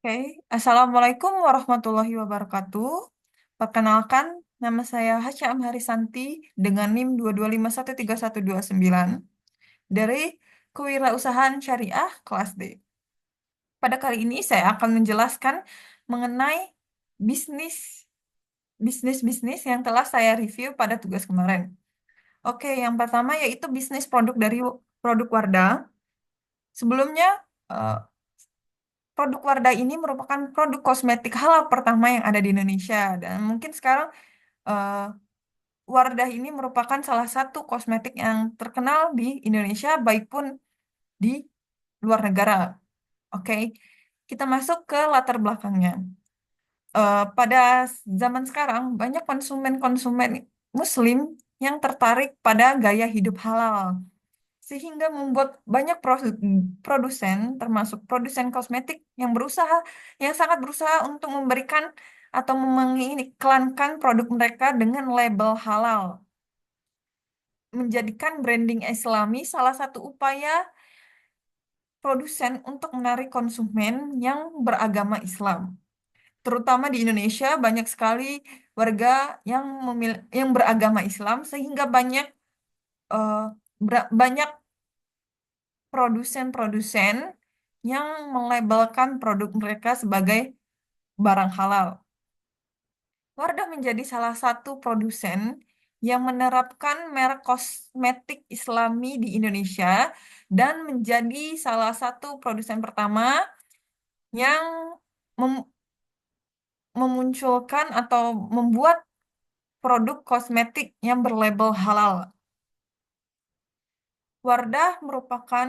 Oke, Assalamualaikum warahmatullahi wabarakatuh. Perkenalkan, nama saya Hasyam Harisanti dengan NIM 225131129 dari Kewirausahaan Syariah kelas D. Pada kali ini saya akan menjelaskan mengenai bisnis bisnis yang telah saya review pada tugas kemarin. Oke, yang pertama yaitu bisnis produk dari produk Wardah. Sebelumnya, eh, produk Wardah ini merupakan produk kosmetik halal pertama yang ada di Indonesia dan mungkin sekarang eh, Wardah ini merupakan salah satu kosmetik yang terkenal di Indonesia baik pun di luar negara. Oke, kita masuk ke latar belakangnya. Pada zaman sekarang banyak konsumen-konsumen Muslim yang tertarik pada gaya hidup halal sehingga membuat banyak produsen, termasuk produsen kosmetik yang sangat berusaha untuk memberikan atau mengiklankan produk mereka dengan label halal, menjadikan branding Islami salah satu upaya produsen untuk menarik konsumen yang beragama Islam. Terutama di Indonesia banyak sekali warga yang beragama Islam sehingga eh, banyak produsen-produsen yang melabelkan produk mereka sebagai barang halal. Wardah menjadi salah satu produsen yang menerapkan merek kosmetik Islami di Indonesia dan menjadi salah satu produsen pertama yang mem- memunculkan atau membuat produk kosmetik yang berlabel halal. Wardah merupakan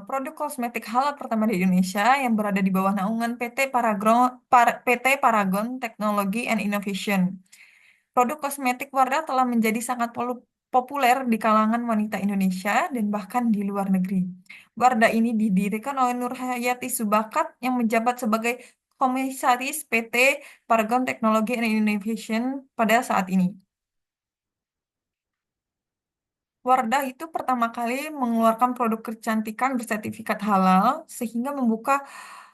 produk kosmetik halal pertama di Indonesia yang berada di bawah naungan PT Paragon Technology and Innovation. Produk kosmetik Wardah telah menjadi sangat populer di kalangan wanita Indonesia dan bahkan di luar negeri. Wardah ini didirikan oleh Nur Hayati Subakat yang menjabat sebagai Komisaris PT Paragon Technology and Innovation pada saat ini. Wardah itu pertama kali mengeluarkan produk kecantikan bersertifikat halal sehingga membuka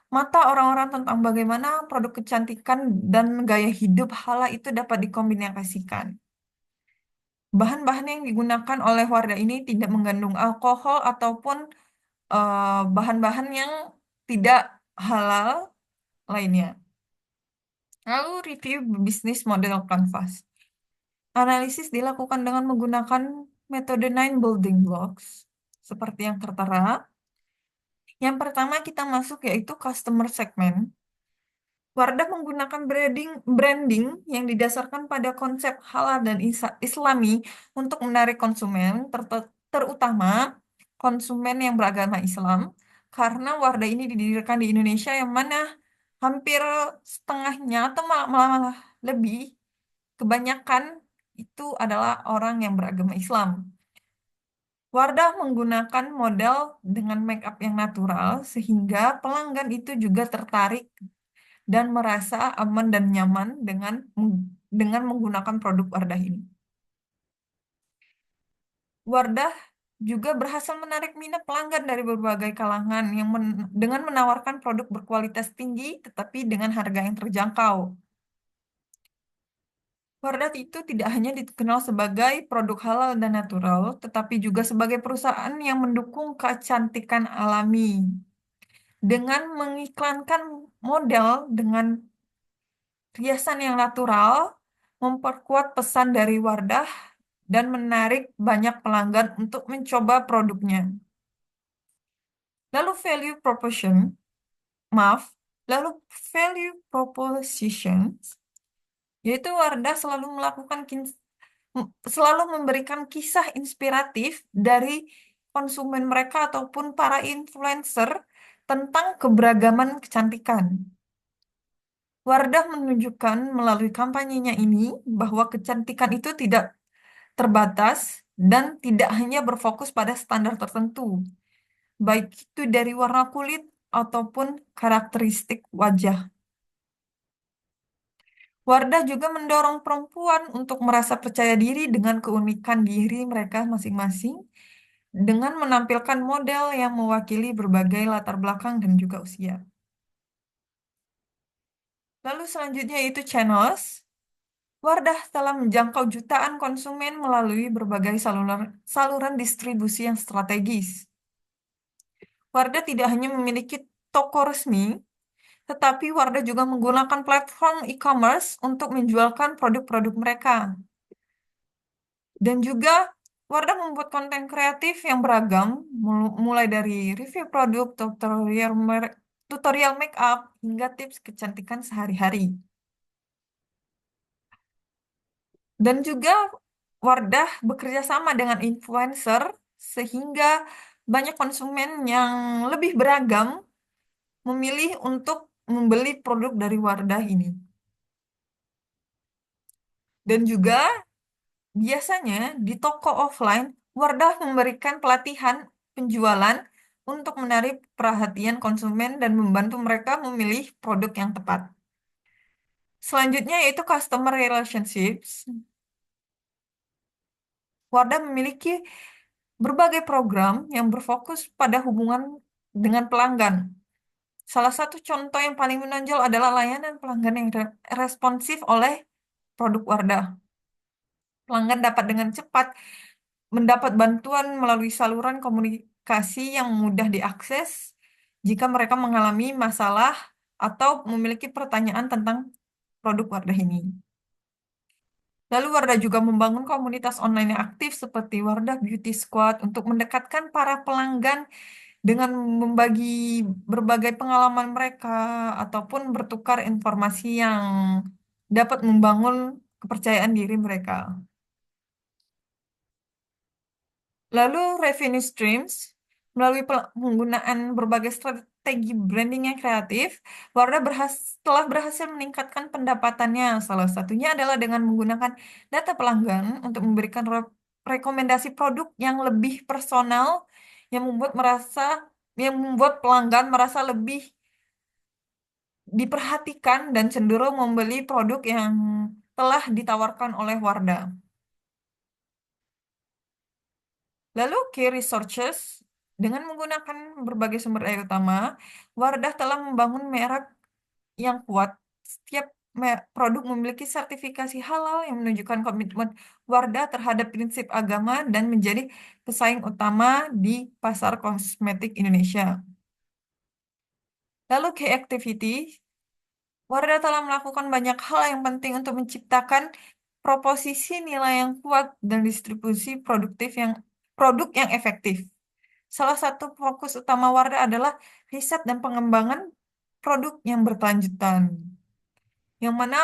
mata orang-orang tentang bagaimana produk kecantikan dan gaya hidup halal itu dapat dikombinasikan. Bahan-bahan yang digunakan oleh Wardah ini tidak mengandung alkohol ataupun bahan-bahan yang tidak halal lainnya. Lalu review bisnis model Canvas. Analisis dilakukan dengan menggunakan metode 9 building blocks seperti yang tertera. Yang pertama kita masuk yaitu customer segment. Wardah menggunakan branding yang didasarkan pada konsep halal dan Islami untuk menarik konsumen, terutama konsumen yang beragama Islam, karena Wardah ini didirikan di Indonesia yang mana hampir setengahnya atau malah lebih kebanyakan itu adalah orang yang beragama Islam. Wardah menggunakan model dengan make up yang natural sehingga pelanggan itu juga tertarik dan merasa aman dan nyaman dengan menggunakan produk Wardah ini. Wardah juga berhasil menarik minat pelanggan dari berbagai kalangan dengan menawarkan produk berkualitas tinggi tetapi dengan harga yang terjangkau. Wardah itu tidak hanya dikenal sebagai produk halal dan natural, tetapi juga sebagai perusahaan yang mendukung kecantikan alami dengan mengiklankan model dengan riasan yang natural, memperkuat pesan dari Wardah, dan menarik banyak pelanggan untuk mencoba produknya. Lalu value proposition, maaf, lalu value proposition, yaitu Wardah selalu memberikan kisah inspiratif dari konsumen mereka ataupun para influencer tentang keberagaman kecantikan. Wardah menunjukkan melalui kampanyenya ini bahwa kecantikan itu tidak terbatas dan tidak hanya berfokus pada standar tertentu, baik itu dari warna kulit ataupun karakteristik wajah. Wardah juga mendorong perempuan untuk merasa percaya diri dengan keunikan diri mereka masing-masing dengan menampilkan model yang mewakili berbagai latar belakang dan juga usia. Lalu selanjutnya yaitu channels. Wardah telah menjangkau jutaan konsumen melalui berbagai saluran distribusi yang strategis. Wardah tidak hanya memiliki toko resmi, tetapi Wardah juga menggunakan platform e-commerce untuk menjualkan produk-produk mereka. Dan juga Wardah membuat konten kreatif yang beragam, mulai dari review produk, tutorial make up, hingga tips kecantikan sehari-hari. Dan juga Wardah bekerja sama dengan influencer sehingga banyak konsumen yang lebih beragam memilih untuk membeli produk dari Wardah ini. Dan juga biasanya di toko offline, Wardah memberikan pelatihan penjualan untuk menarik perhatian konsumen dan membantu mereka memilih produk yang tepat. Selanjutnya yaitu customer relationships. Wardah memiliki berbagai program yang berfokus pada hubungan dengan pelanggan. Salah satu contoh yang paling menonjol adalah layanan pelanggan yang responsif oleh produk Wardah. Pelanggan dapat dengan cepat mendapat bantuan melalui saluran komunikasi yang mudah diakses jika mereka mengalami masalah atau memiliki pertanyaan tentang produk Wardah ini. Lalu Wardah juga membangun komunitas online yang aktif seperti Wardah Beauty Squad untuk mendekatkan para pelanggan dengan membagi berbagai pengalaman mereka ataupun bertukar informasi yang dapat membangun kepercayaan diri mereka. Lalu revenue streams, melalui penggunaan berbagai strategi branding yang kreatif, Wardah telah berhasil meningkatkan pendapatannya. Salah satunya adalah dengan menggunakan data pelanggan untuk memberikan rekomendasi produk yang lebih personal, yang membuat pelanggan merasa lebih diperhatikan dan cenderung membeli produk yang telah ditawarkan oleh Wardah. Lalu key resources, dengan menggunakan berbagai sumber daya utama, Wardah telah membangun merek yang kuat. Setiap produk memiliki sertifikasi halal yang menunjukkan komitmen Wardah terhadap prinsip agama dan menjadi pesaing utama di pasar kosmetik Indonesia. Lalu key activity, Wardah telah melakukan banyak hal yang penting untuk menciptakan proposisi nilai yang kuat dan distribusi produk yang efektif. Salah satu fokus utama Wardah adalah riset dan pengembangan produk yang berkelanjutan. Yang mana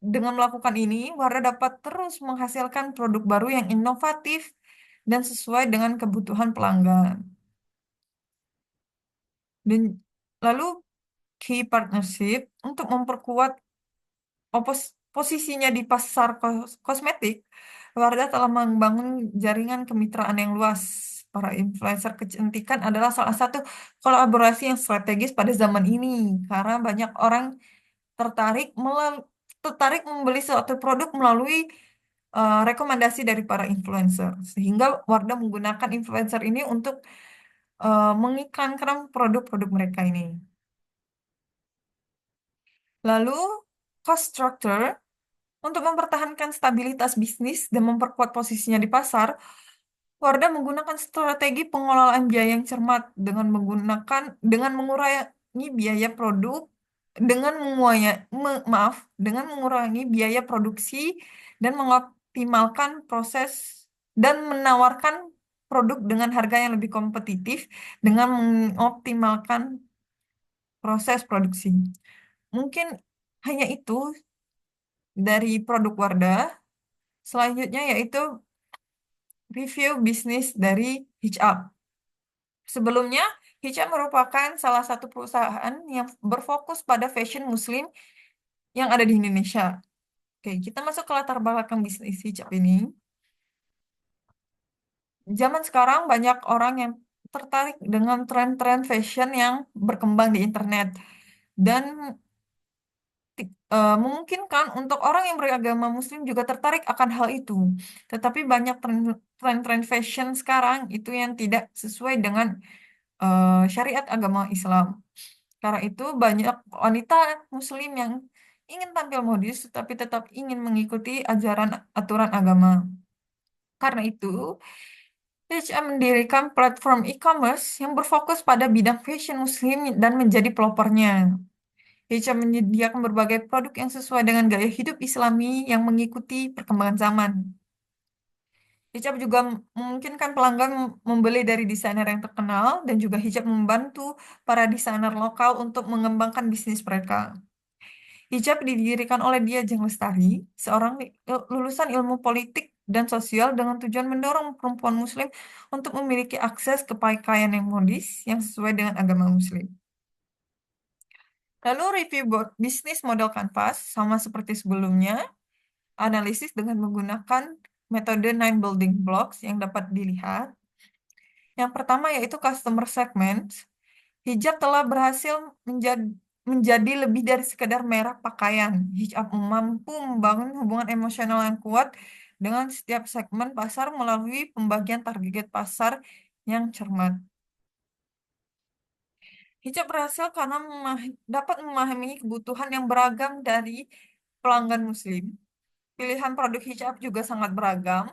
dengan melakukan ini, Wardah dapat terus menghasilkan produk baru yang inovatif dan sesuai dengan kebutuhan pelanggan. Dan lalu key partnership untuk memperkuat posisinya di pasar kosmetik, Wardah telah membangun jaringan kemitraan yang luas. Para influencer kecantikan adalah salah satu kolaborasi yang strategis pada zaman ini, karena banyak orang tertarik tertarik membeli suatu produk melalui rekomendasi dari para influencer. Sehingga Wardah menggunakan influencer ini untuk mengiklankan produk-produk mereka ini. Lalu cost structure. Untuk mempertahankan stabilitas bisnis dan memperkuat posisinya di pasar, Wardah menggunakan strategi pengelolaan biaya yang cermat dengan mengurangi biaya produk dengan dengan mengurangi biaya produksi dan mengoptimalkan proses dan menawarkan produk dengan harga yang lebih kompetitif dengan mengoptimalkan proses produksi. Mungkin hanya itu dari produk Wardah. Selanjutnya yaitu review bisnis dari Hitchup. Sebelumnya, Hitchup merupakan salah satu perusahaan yang berfokus pada fashion muslim yang ada di Indonesia. Oke, kita masuk ke latar belakang bisnis Hitchup ini. Zaman sekarang banyak orang yang tertarik dengan tren-tren fashion yang berkembang di internet. Dan memungkinkan untuk orang yang beragama Muslim juga tertarik akan hal itu. Tetapi banyak tren-tren fashion sekarang itu yang tidak sesuai dengan syariat agama Islam. Karena itu banyak wanita Muslim yang ingin tampil modis tetapi tetap ingin mengikuti ajaran aturan agama. Karena itu, HM mendirikan platform e-commerce yang berfokus pada bidang fashion Muslim dan menjadi pelopornya. HM menyediakan berbagai produk yang sesuai dengan gaya hidup Islami yang mengikuti perkembangan zaman. Hijab juga memungkinkan pelanggan membeli dari desainer yang terkenal dan juga hijab membantu para desainer lokal untuk mengembangkan bisnis mereka. Hijab didirikan oleh Dia Jeng Lestari, seorang lulusan ilmu politik dan sosial dengan tujuan mendorong perempuan Muslim untuk memiliki akses ke pakaian yang modis yang sesuai dengan agama Muslim. Lalu review bisnis model Canvas sama seperti sebelumnya, analisis dengan menggunakan metode 9 building blocks yang dapat dilihat. Yang pertama yaitu customer segment. Hijab telah berhasil menjadi lebih dari sekedar merek pakaian. Hijab mampu membangun hubungan emosional yang kuat dengan setiap segmen pasar melalui pembagian target pasar yang cermat. Hijab berhasil karena dapat memahami kebutuhan yang beragam dari pelanggan Muslim. Pilihan produk hijab juga sangat beragam.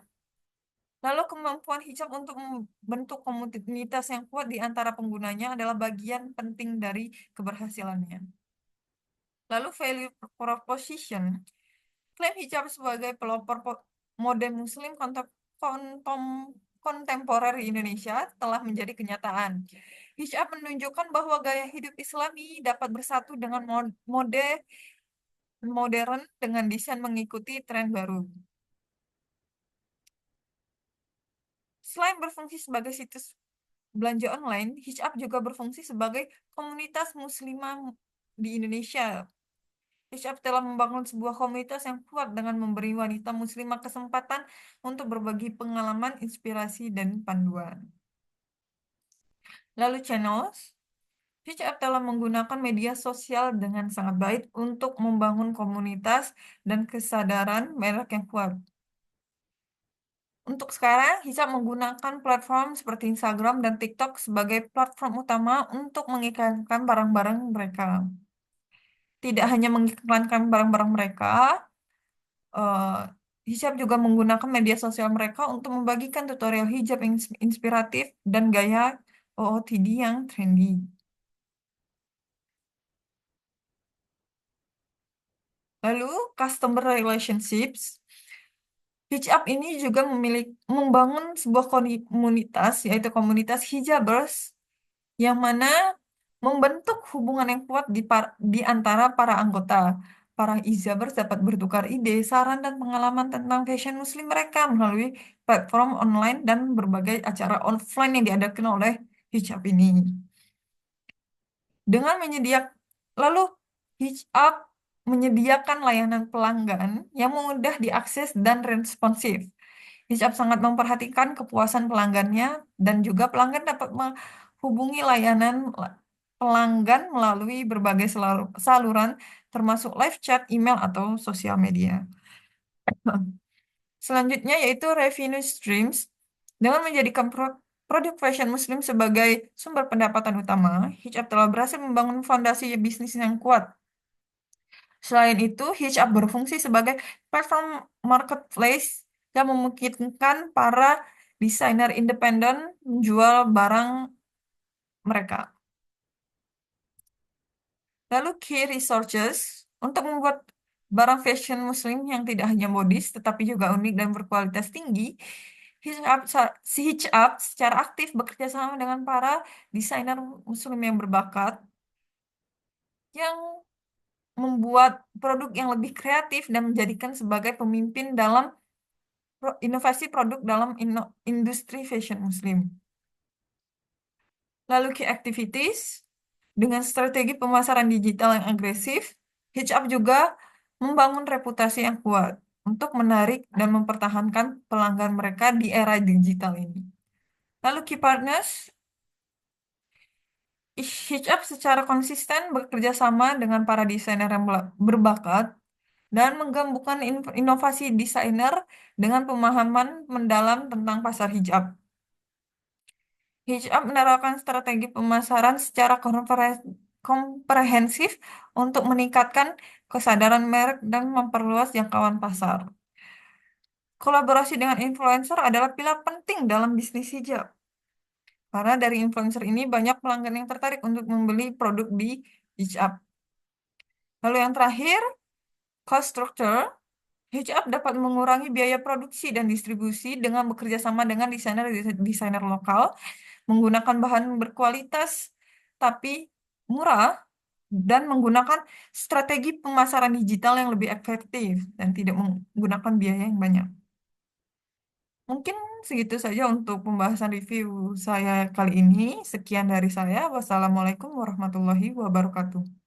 Lalu kemampuan hijab untuk membentuk komunitas yang kuat di antara penggunanya adalah bagian penting dari keberhasilannya. Lalu value proposition, klaim hijab sebagai pelopor mode muslim kontom- kontemporer di Indonesia telah menjadi kenyataan. Hijab menunjukkan bahwa gaya hidup Islami dapat bersatu dengan mode modern dengan desain mengikuti tren baru. Selain berfungsi sebagai situs belanja online, Hijab juga berfungsi sebagai komunitas muslimah di Indonesia. Hijab telah membangun sebuah komunitas yang kuat dengan memberi wanita muslimah kesempatan untuk berbagi pengalaman, inspirasi, dan panduan. Lalu channels, Hijab telah menggunakan media sosial dengan sangat baik untuk membangun komunitas dan kesadaran merek yang kuat. Untuk sekarang, Hijab menggunakan platform seperti Instagram dan TikTok sebagai platform utama untuk mengiklankan barang-barang mereka. Tidak hanya mengiklankan barang-barang mereka, eh, Hijab juga menggunakan media sosial mereka untuk membagikan tutorial hijab yang inspiratif dan gaya OOTD yang trendy. Lalu, customer relationships. Hijab ini juga membangun sebuah komunitas, yaitu komunitas hijabers, yang mana membentuk hubungan yang kuat di antara para anggota. Para hijabers dapat bertukar ide, saran, dan pengalaman tentang fashion muslim mereka melalui platform online dan berbagai acara offline yang diadakan oleh hijab ini. Dengan menyediakan lalu Hijab menyediakan layanan pelanggan yang mudah diakses dan responsif. Hijab sangat memperhatikan kepuasan pelanggannya dan juga pelanggan dapat menghubungi layanan pelanggan melalui berbagai saluran termasuk live chat, email, atau sosial media. Selanjutnya yaitu revenue streams. Dengan menjadikan produk fashion muslim sebagai sumber pendapatan utama, Hijab telah berhasil membangun fondasi bisnis yang kuat. Selain itu, Hijab berfungsi sebagai platform marketplace yang memungkinkan para desainer independen menjual barang mereka. Lalu key resources untuk membuat barang fashion muslim yang tidak hanya modis tetapi juga unik dan berkualitas tinggi. Si Hijab secara aktif bekerja sama dengan para desainer muslim yang berbakat yang membuat produk yang lebih kreatif dan menjadikan sebagai pemimpin dalam inovasi produk dalam industri fashion muslim. Lalu key activities, dengan strategi pemasaran digital yang agresif, Hijab juga membangun reputasi yang kuat untuk menarik dan mempertahankan pelanggan mereka di era digital ini. Lalu key partners, Hitchup secara konsisten bekerja sama dengan para desainer yang berbakat dan menggabungkan inovasi desainer dengan pemahaman mendalam tentang pasar hijab. Hitchup menerapkan strategi pemasaran secara komprehensif untuk meningkatkan kesadaran merek dan memperluas jangkauan pasar. Kolaborasi dengan influencer adalah pilar penting dalam bisnis hijab. Karena dari influencer ini banyak pelanggan yang tertarik untuk membeli produk di hijab. Lalu yang terakhir, cost structure. Hijab dapat mengurangi biaya produksi dan distribusi dengan bekerja sama dengan desainer lokal, menggunakan bahan berkualitas tapi murah, dan menggunakan strategi pemasaran digital yang lebih efektif dan tidak menggunakan biaya yang banyak. Mungkin segitu saja untuk pembahasan review saya kali ini. Sekian dari saya. Wassalamualaikum warahmatullahi wabarakatuh.